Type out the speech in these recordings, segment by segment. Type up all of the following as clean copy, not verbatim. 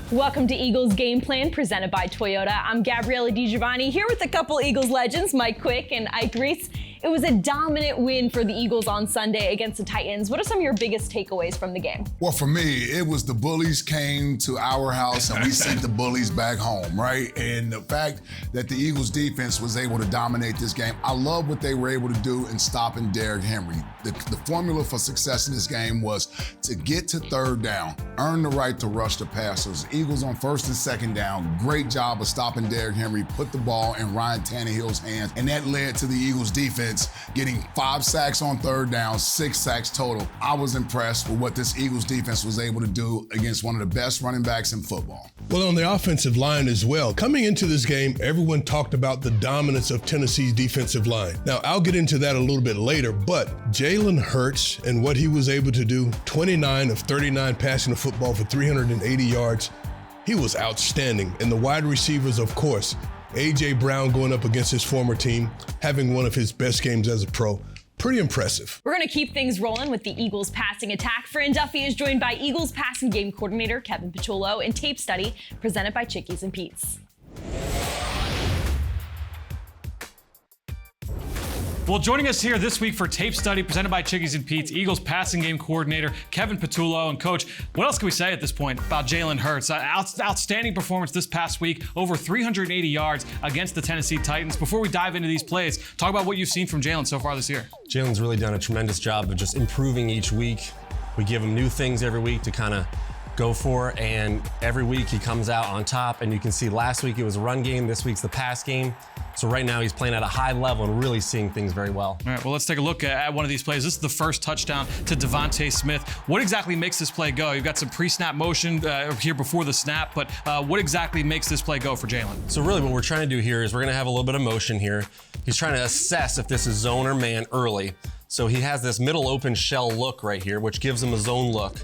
Welcome to Eagles Game Plan, presented by Toyota. I'm Gabriella DiGiovanni, here with a couple Eagles legends, Mike Quick and Ike Reese. It was a dominant win for the Eagles on Sunday against the Titans. What are some of your biggest takeaways from the game? Well, for me, it was the bullies came to our house and we sent the bullies back home, right? And the fact that the Eagles defense was able to dominate this game, I love what they were able to do in stopping Derrick Henry. The formula for success in this game was to get to third down, earn the right to rush the passers. Eagles on first and second down, great job of stopping Derrick Henry, put the ball in Ryan Tannehill's hands, and that led to the Eagles defense getting 5 sacks on third down, 6 sacks total. I was impressed with what this Eagles defense was able to do against one of the best running backs in football. Well, on the offensive line as well. Coming into this game, everyone talked about the dominance of Tennessee's defensive line. Now, I'll get into that a little bit later, but Jalen Hurts and what he was able to do, 29 of 39 passing the football for 380 yards, he was outstanding. And the wide receivers, of course, A.J. Brown going up against his former team, having one of his best games as a pro. Pretty impressive. We're going to keep things rolling with the Eagles passing attack. Fran Duffy is joined by Eagles passing game coordinator Kevin Patullo in Tape Study, presented by Chickies and Pete's. Well, joining us here this week for Tape Study, presented by Chickies and Pete's, Eagles passing game coordinator Kevin Patullo. And Coach, what else can we say at this point about Jalen Hurts? Outstanding performance this past week, over 380 yards against the Tennessee Titans. Before we dive into these plays, talk about what you've seen from Jalen so far this year. Jalen's really done a tremendous job of just improving each week. We give him new things every week to kind of go for, and every week he comes out on top. And you can see last week it was a run game, this week's the pass game. So right now he's playing at a high level and really seeing things very well. All right, well, let's take a look at one of these plays. This is the first touchdown to DeVonta Smith. What exactly makes this play go? You've got some pre-snap motion here before the snap, but what exactly makes this play go for Jalen? So really what we're trying to do here is we're gonna have a little bit of motion here. He's trying to assess if this is zone or man early. So he has this middle open shell look right here, which gives him a zone look.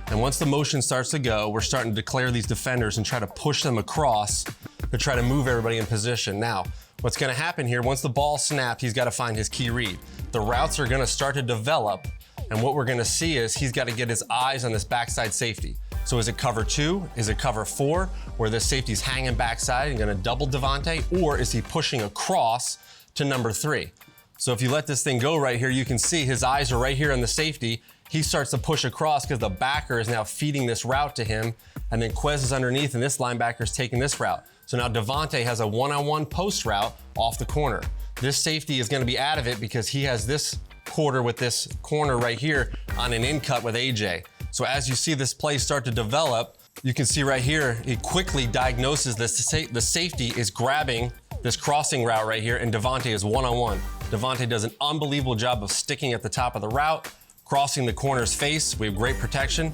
And once the motion starts to go, we're starting to declare these defenders and try to push them across to try to move everybody in position. Now, what's gonna happen here, once the ball snapped, he's gotta find his key read. The routes are gonna start to develop, and what we're gonna see is he's gotta get his eyes on this backside safety. So is it cover 2? Is it cover 4? Where the safety's hanging backside and gonna double DeVonta? Or is he pushing across to number 3? So if you let this thing go right here, you can see his eyes are right here on the safety. He starts to push across because the backer is now feeding this route to him, and then Quez is underneath and this linebacker is taking this route. So now DeVonta has a one-on-one post route off the corner. This safety is gonna be out of it because he has this quarter with this corner right here on an in cut with AJ. So as you see this play start to develop, you can see right here, he quickly diagnoses this. The safety is grabbing this crossing route right here, and DeVonta is one-on-one. DeVonta does an unbelievable job of sticking at the top of the route, crossing the corner's face. We have great protection,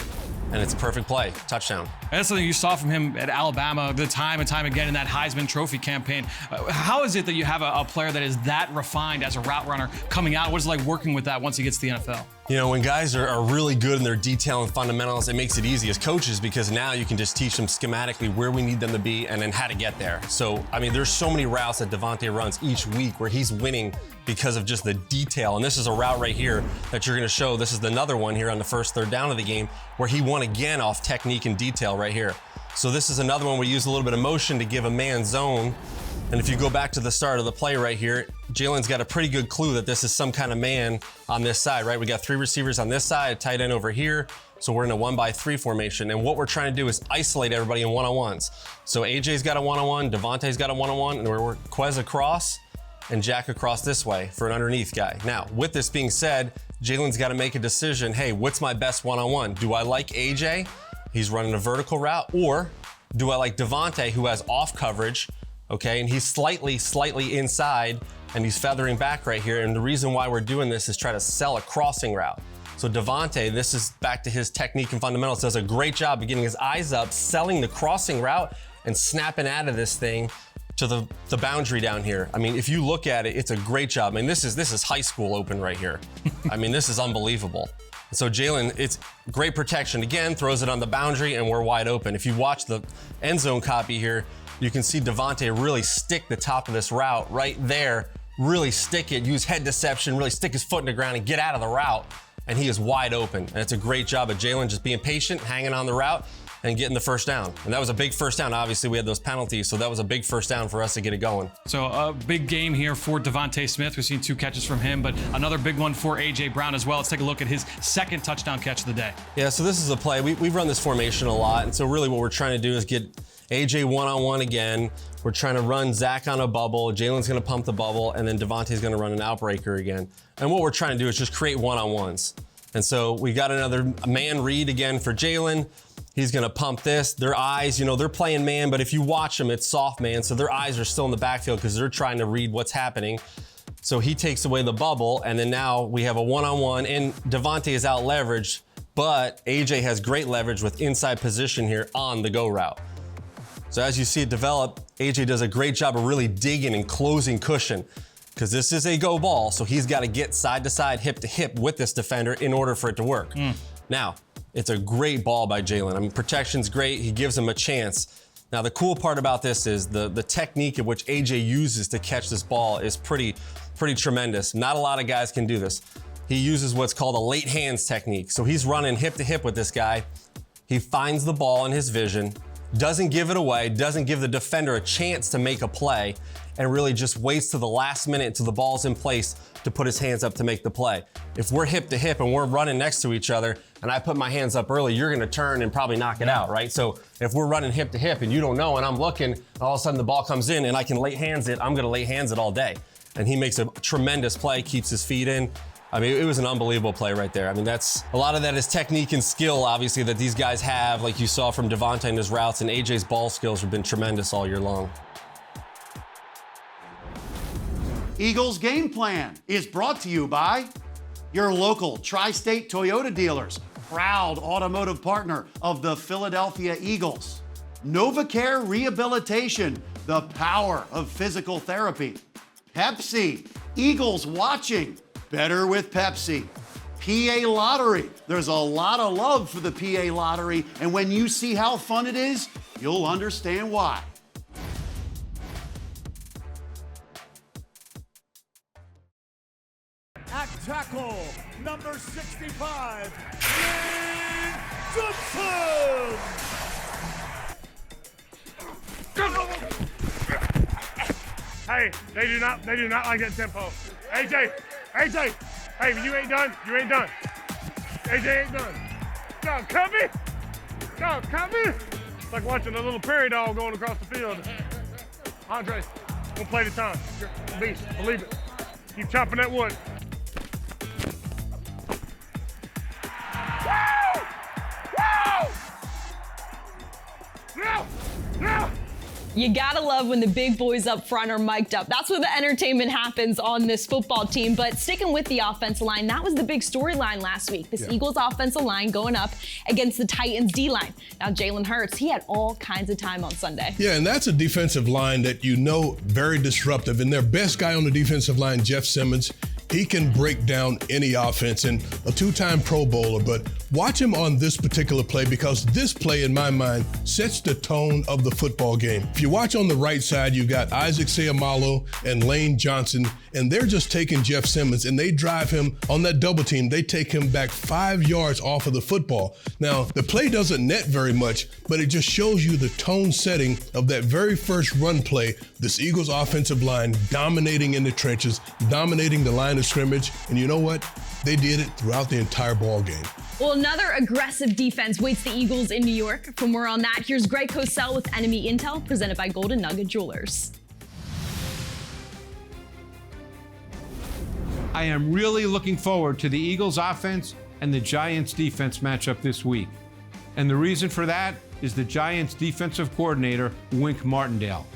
and it's a perfect play. Touchdown. And that's something you saw from him at Alabama the time and time again in that Heisman Trophy campaign. How is it that you have a player that is that refined as a route runner coming out? What is it like working with that once he gets to the NFL? You know, when guys are really good in their detail and fundamentals, it makes it easy as coaches because now you can just teach them schematically where we need them to be and then how to get there. So, I mean, there's so many routes that DeVonta runs each week where he's winning because of just the detail. And this is a route right here that you're gonna show. This is another one here on the first third down of the game where he won again off technique and detail right here. So this is another one we use a little bit of motion to give a man zone. And if you go back to the start of the play right here, Jalen's got a pretty good clue that this is some kind of man on this side, right? We got 3 receivers on this side, a tight end over here. So we're in a 1-by-3 formation. And what we're trying to do is isolate everybody in one-on-ones. So AJ's got a one-on-one, DeVonta's got a one-on-one, and we're Quez across and Jack across this way for an underneath guy. Now, with this being said, Jalen's got to make a decision. Hey, what's my best one-on-one? Do I like AJ? He's running a vertical route, or do I like DeVonta, who has off coverage, okay, and he's slightly inside, and he's feathering back right here, and the reason why we're doing this is try to sell a crossing route. So DeVonta, this is back to his technique and fundamentals, does a great job of getting his eyes up, selling the crossing route, and snapping out of this thing to the boundary down here. I mean, if you look at it, it's a great job. I mean, this is high school open right here. I mean, this is unbelievable. So Jalen, it's great protection. Again, throws it on the boundary and we're wide open. If you watch the end zone copy here, you can see DeVonta really stick the top of this route right there really stick it, use head deception, really stick his foot in the ground and get out of the route. And he is wide open. And it's a great job of Jalen just being patient, hanging on the route, and getting the first down. And that was a big first down. Obviously, we had those penalties, so that was a big first down for us to get it going. So a big game here for DeVonta Smith. We've seen 2 catches from him, but another big one for A.J. Brown as well. Let's take a look at his second touchdown catch of the day. Yeah, so this is a play. We've run this formation a lot, and so really what we're trying to do is get A.J. one-on-one again. We're trying to run Zach on a bubble. Jalen's going to pump the bubble, and then Devontae's going to run an outbreaker again. And what we're trying to do is just create one-on-ones. And so we got another man read again for Jalen. He's gonna pump this. Their eyes, they're playing man, but if you watch them, it's soft man. So their eyes are still in the backfield because they're trying to read what's happening. So he takes away the bubble, and then now we have a one-on-one, and Devontae is out leveraged, but AJ has great leverage with inside position here on the go route. So as you see it develop, AJ does a great job of really digging and closing cushion, because this is a go ball, so he's got to get side to side, hip to hip with this defender in order for it to work. Now, it's a great ball by Jalen. I mean, protection's great. He gives him a chance. Now, the cool part about this is the technique in which AJ uses to catch this ball is pretty tremendous. Not a lot of guys can do this. He uses what's called a late hands technique. So he's running hip to hip with this guy. He finds the ball in his vision, doesn't give it away, doesn't give the defender a chance to make a play, and really just waits to the last minute until the ball's in place to put his hands up to make the play. If we're hip to hip and we're running next to each other and I put my hands up early, you're gonna turn and probably knock it out, right? So if we're running hip to hip and you don't know and I'm looking, all of a sudden the ball comes in and I can late hands it, I'm gonna late hands it all day. And he makes a tremendous play, keeps his feet in. I mean, it was an unbelievable play right there. I mean, a lot of that is technique and skill, obviously, that these guys have, like you saw from DeVonta and his routes, and AJ's ball skills have been tremendous all year long. Eagles Game Plan is brought to you by your local Tri-State Toyota dealers, proud automotive partner of the Philadelphia Eagles. NovaCare Rehabilitation, the power of physical therapy. Pepsi, Eagles watching, better with Pepsi. PA Lottery, there's a lot of love for the PA Lottery, and when you see how fun it is, you'll understand why. At tackle, number 65, Lane Johnson! Hey, they do not like that tempo. AJ, hey, you ain't done. AJ ain't done. Dog, cut me. It's like watching a little prairie dog going across the field. Andre, we'll play the time. You're a beast, believe it. Keep chopping that wood. No! You gotta love when the big boys up front are mic'd up. That's where the entertainment happens on this football team. But sticking with the offensive line, that was the big storyline last week. This Eagles offensive line going up against the Titans D-line. Now, Jalen Hurts, he had all kinds of time on Sunday. Yeah, and that's a defensive line that very disruptive. And their best guy on the defensive line, Jeff Simmons, he can break down any offense, and a 2-time Pro Bowler. But watch him on this particular play, because this play, in my mind, sets the tone of the football game. If you watch on the right side, you've got Isaac Seumalo and Lane Johnson, and they're just taking Jeff Simmons, and they drive him on that double team. They take him back 5 yards off of the football. Now, the play doesn't net very much, but it just shows you the tone setting of that very first run play. This Eagles offensive line dominating in the trenches, dominating the line of scrimmage, and you know what? They did it throughout the entire ball game. Well, another aggressive defense waits the Eagles in New York. For more on that, here's Greg Cosell with Enemy Intel, presented by Golden Nugget Jewelers. I am really looking forward to the Eagles offense and the Giants defense matchup this week. And the reason for that is the Giants defensive coordinator, Wink Martindale.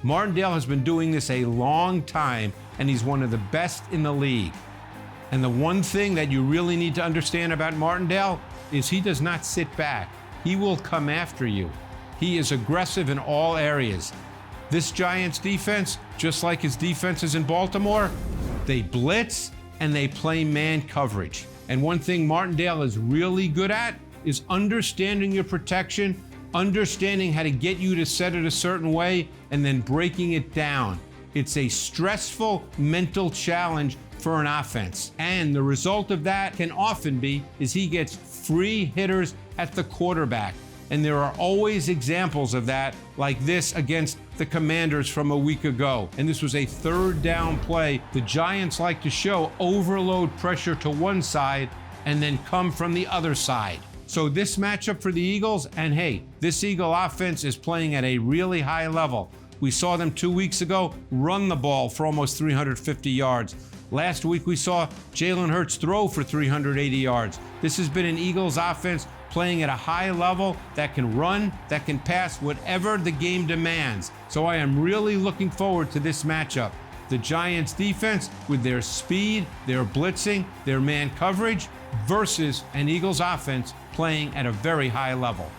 Martindale has been doing this a long time, and he's one of the best in the league. And the one thing that you really need to understand about Martindale is he does not sit back. He will come after you. He is aggressive in all areas. This Giants defense, just like his defenses in Baltimore, they blitz and they play man coverage. And one thing Martindale is really good at is understanding your protection, understanding how to get you to set it a certain way, and then breaking it down. It's a stressful mental challenge for an offense. And the result of that can often be is he gets free hitters at the quarterback. And there are always examples of that, like this against the Commanders from a week ago. And this was a third down play. The Giants like to show overload pressure to one side and then come from the other side. So this matchup for the Eagles, and hey, this Eagle offense is playing at a really high level. We saw them 2 weeks ago run the ball for almost 350 yards. Last week we saw Jalen Hurts throw for 380 yards. This has been an Eagles offense playing at a high level that can run, that can pass, whatever the game demands. So I am really looking forward to this matchup. The Giants defense with their speed, their blitzing, their man coverage versus an Eagles offense playing at a very high level.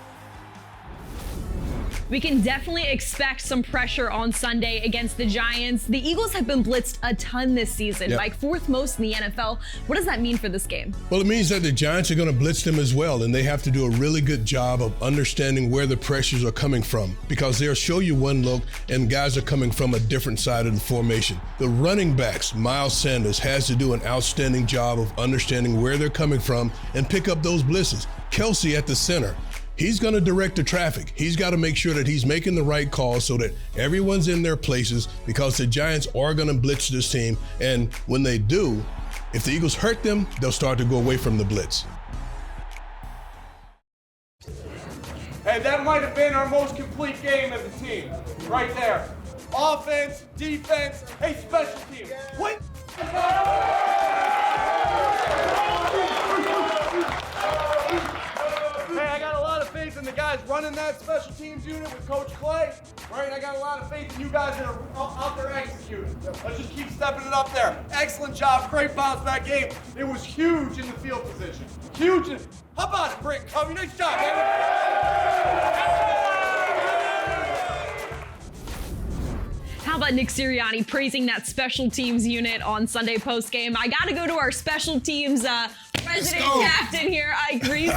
We can definitely expect some pressure on Sunday against the Giants. The Eagles have been blitzed a ton this season, Yep. Mike, fourth most in the NFL. What does that mean for this game? Well, it means that the Giants are going to blitz them as well, and they have to do a really good job of understanding where the pressures are coming from, because they'll show you one look and guys are coming from a different side of the formation. The running backs, Miles Sanders, has to do an outstanding job of understanding where they're coming from and pick up those blitzes. Kelsey at the center. He's going to direct the traffic. He's got to make sure that he's making the right calls so that everyone's in their places, because the Giants are going to blitz this team. And when they do, if the Eagles hurt them, they'll start to go away from the blitz. Hey, that might have been our most complete game as a team, right there. Offense, defense, hey, special teams. What? Hey, I got a lot of faith in the guys running that special teams unit with Coach Clay, right? I got a lot of faith in you guys that are out there executing. Let's just keep stepping it up there. Excellent job, great bounce back game. It was huge in the field position. Huge. How about it, Brick Covey? Nice job, man. How about Nick Sirianni praising that special teams unit on Sunday post-game? I got to go to our special teams resident captain here, Ike Reese,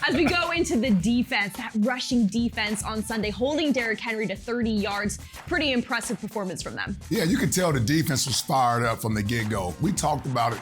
as we go into the defense, that rushing defense on Sunday, holding Derrick Henry to 30 yards. Pretty impressive performance from them. Yeah, you could tell the defense was fired up from the get-go. We talked about it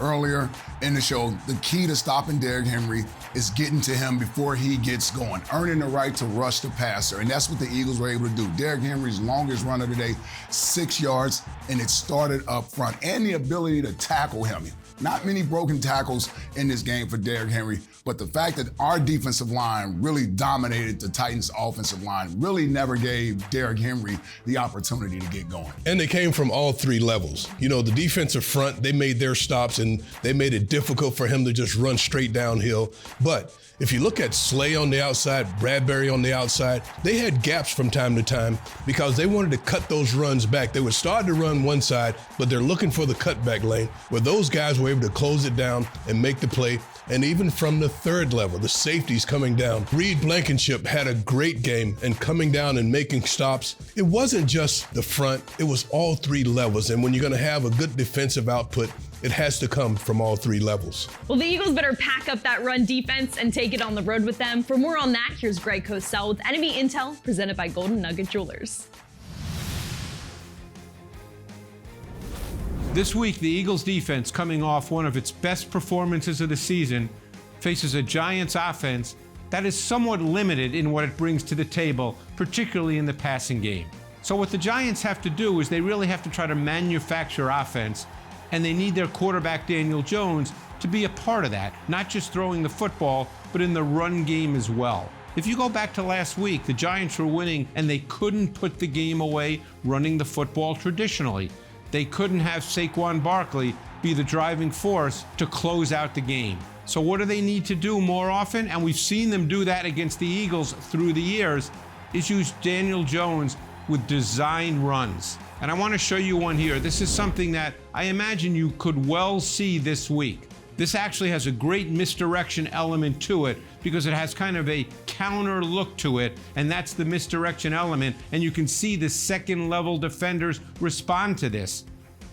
earlier in the show. The key to stopping Derrick Henry is getting to him before he gets going, earning the right to rush the passer, and that's what the Eagles were able to do. Derrick Henry's longest run of the day, 6 yards, and it started up front, and the ability to tackle him. Not many broken tackles in this game for Derrick Henry, but the fact that our defensive line really dominated the Titans' offensive line really never gave Derrick Henry the opportunity to get going. And they came from all three levels. You know, the defensive front, they made their stops and they made it difficult for him to just run straight downhill. But if you look at Slay on the outside, Bradbury on the outside, they had gaps from time to time because they wanted to cut those runs back. They would start to run one side, but they're looking for the cutback lane where those guys were able to close it down and make the play. And even from the third level, the safeties coming down. Reed Blankenship had a great game and coming down and making stops. It wasn't just the front, it was all three levels. And when you're going to have a good defensive output, it has to come from all three levels. Well, the Eagles better pack up that run defense and take it on the road with them. For more on that, here's Greg Cosell with Enemy Intel, presented by Golden Nugget Jewelers. This week, the Eagles defense, coming off one of its best performances of the season, faces a Giants offense that is somewhat limited in what it brings to the table, particularly in the passing game. So what the Giants have to do is they really have to try to manufacture offense, and they need their quarterback, Daniel Jones, to be a part of that, not just throwing the football, but in the run game as well. If you go back to last week, the Giants were winning, and they couldn't put the game away running the football traditionally. They couldn't have Saquon Barkley be the driving force to close out the game. So what do they need to do more often? And we've seen them do that against the Eagles through the years, is use Daniel Jones with design runs. And I want to show you one here. This is something that I imagine you could well see this week. This actually has a great misdirection element to it because it has kind of a counter look to it, and that's the misdirection element. And you can see the second level defenders respond to this.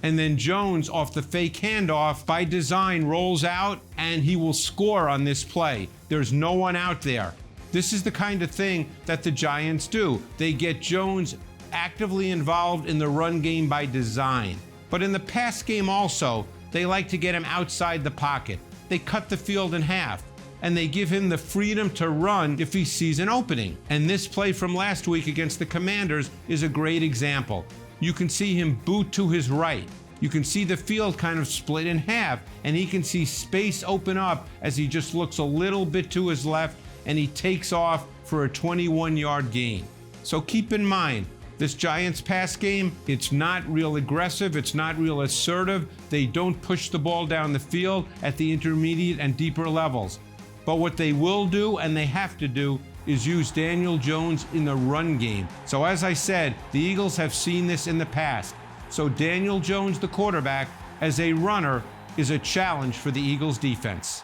And then Jones, off the fake handoff, by design rolls out, and he will score on this play. There's no one out there. This is the kind of thing that the Giants do. They get Jones actively involved in the run game by design. But in the pass game also, they like to get him outside the pocket. They cut the field in half, and they give him the freedom to run if he sees an opening. And this play from last week against the Commanders is a great example. You can see him boot to his right. You can see the field kind of split in half, and he can see space open up as he just looks a little bit to his left, and he takes off for a 21-yard gain. So keep in mind, this Giants pass game, it's not real aggressive, it's not real assertive. They don't push the ball down the field at the intermediate and deeper levels. But what they will do, and they have to do, is use Daniel Jones in the run game. So as I said, the Eagles have seen this in the past. So Daniel Jones, the quarterback, as a runner, is a challenge for the Eagles defense.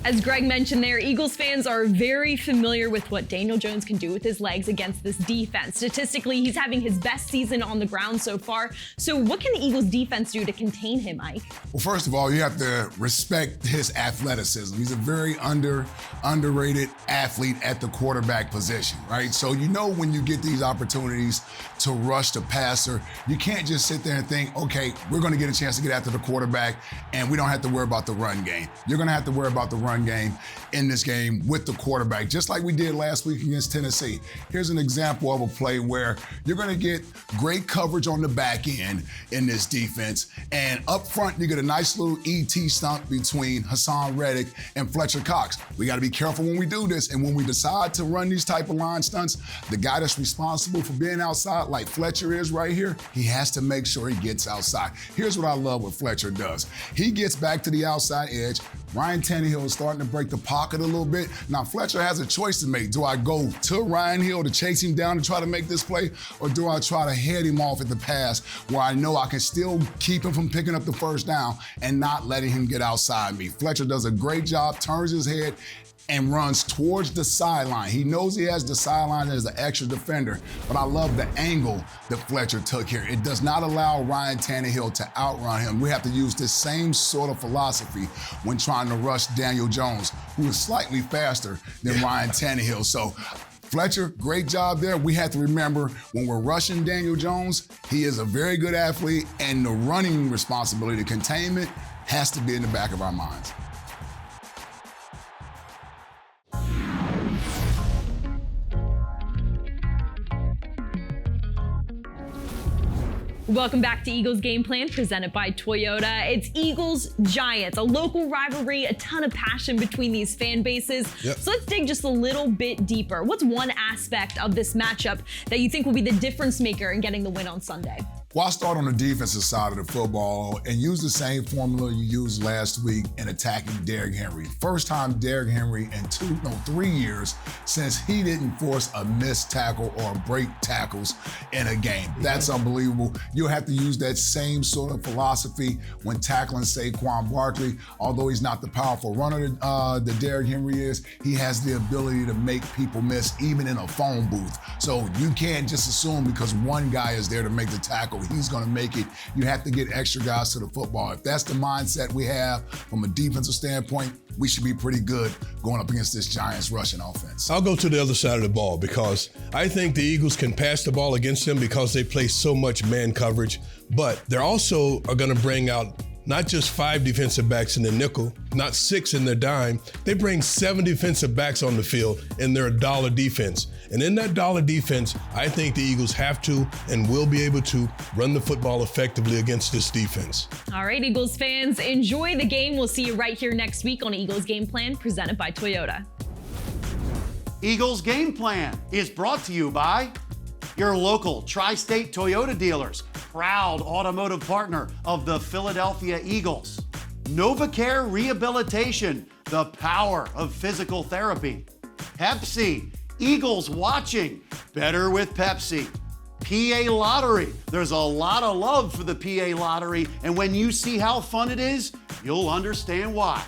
As Greg mentioned there, Eagles fans are very familiar with what Daniel Jones can do with his legs against this defense. Statistically, he's having his best season on the ground so far. So what can the Eagles defense do to contain him, Ike? Well, first of all, you have to respect his athleticism. He's a very underrated athlete at the quarterback position, right? So you know when you get these opportunities to rush the passer, you can't just sit there and think, okay, we're going to get a chance to get after the quarterback and we don't have to worry about the run game. You're going to have to worry about the run game in this game with the quarterback, just like we did last week against Tennessee. Here's an example of a play where you're going to get great coverage on the back end in this defense, and up front you get a nice little ET stunt between Hassan Reddick and Fletcher Cox. We got to be careful when we do this, and when we decide to run these type of line stunts, the guy that's responsible for being outside, like Fletcher is right here, he has to make sure he gets outside. Here's what I love what Fletcher does. He gets back to the outside edge. Ryan Tannehill is starting to break the pocket a little bit. Now, Fletcher has a choice to make. Do I go to Ryan Hill to chase him down to try to make this play, or do I try to head him off at the pass where I know I can still keep him from picking up the first down and not letting him get outside me? Fletcher does a great job, turns his head, and runs towards the sideline. He knows he has the sideline as an extra defender, but I love the angle that Fletcher took here. It does not allow Ryan Tannehill to outrun him. We have to use this same sort of philosophy when trying to rush Daniel Jones, who is slightly faster than Ryan Tannehill. So Fletcher, great job there. We have to remember when we're rushing Daniel Jones, he is a very good athlete, and the running responsibility, containment, has to be in the back of our minds. Welcome back to Eagles Game Plan, presented by Toyota. It's Eagles-Giants, a local rivalry, a ton of passion between these fan bases. Yep. So let's dig just a little bit deeper. What's one aspect of this matchup that you think will be the difference maker in getting the win on Sunday? Well, I'll start on the defensive side of the football and use the same formula you used last week in attacking Derrick Henry. First time Derrick Henry in 3 years since he didn't force a missed tackle or break tackles in a game. That's unbelievable. You'll have to use that same sort of philosophy when tackling Saquon Barkley. Although he's not the powerful runner that Derrick Henry is, he has the ability to make people miss even in a phone booth. So you can't just assume because one guy is there to make the tackle, he's going to make it. You have to get extra guys to the football. If that's the mindset we have from a defensive standpoint, we should be pretty good going up against this Giants rushing offense. I'll go to the other side of the ball because I think the Eagles can pass the ball against them because they play so much man coverage, but they're also are going to bring out not just 5 defensive backs in the nickel, not 6 in their dime. They bring 7 defensive backs on the field in their dollar defense. And in that dollar defense, I think the Eagles have to and will be able to run the football effectively against this defense. All right, Eagles fans, enjoy the game. We'll see you right here next week on Eagles Game Plan, presented by Toyota. Eagles Game Plan is brought to you by your local tri-state Toyota dealers, proud automotive partner of the Philadelphia Eagles. NovaCare Rehabilitation, the power of physical therapy. Pepsi, Eagles watching, better with Pepsi. PA Lottery, there's a lot of love for the PA Lottery, and when you see how fun it is, you'll understand why.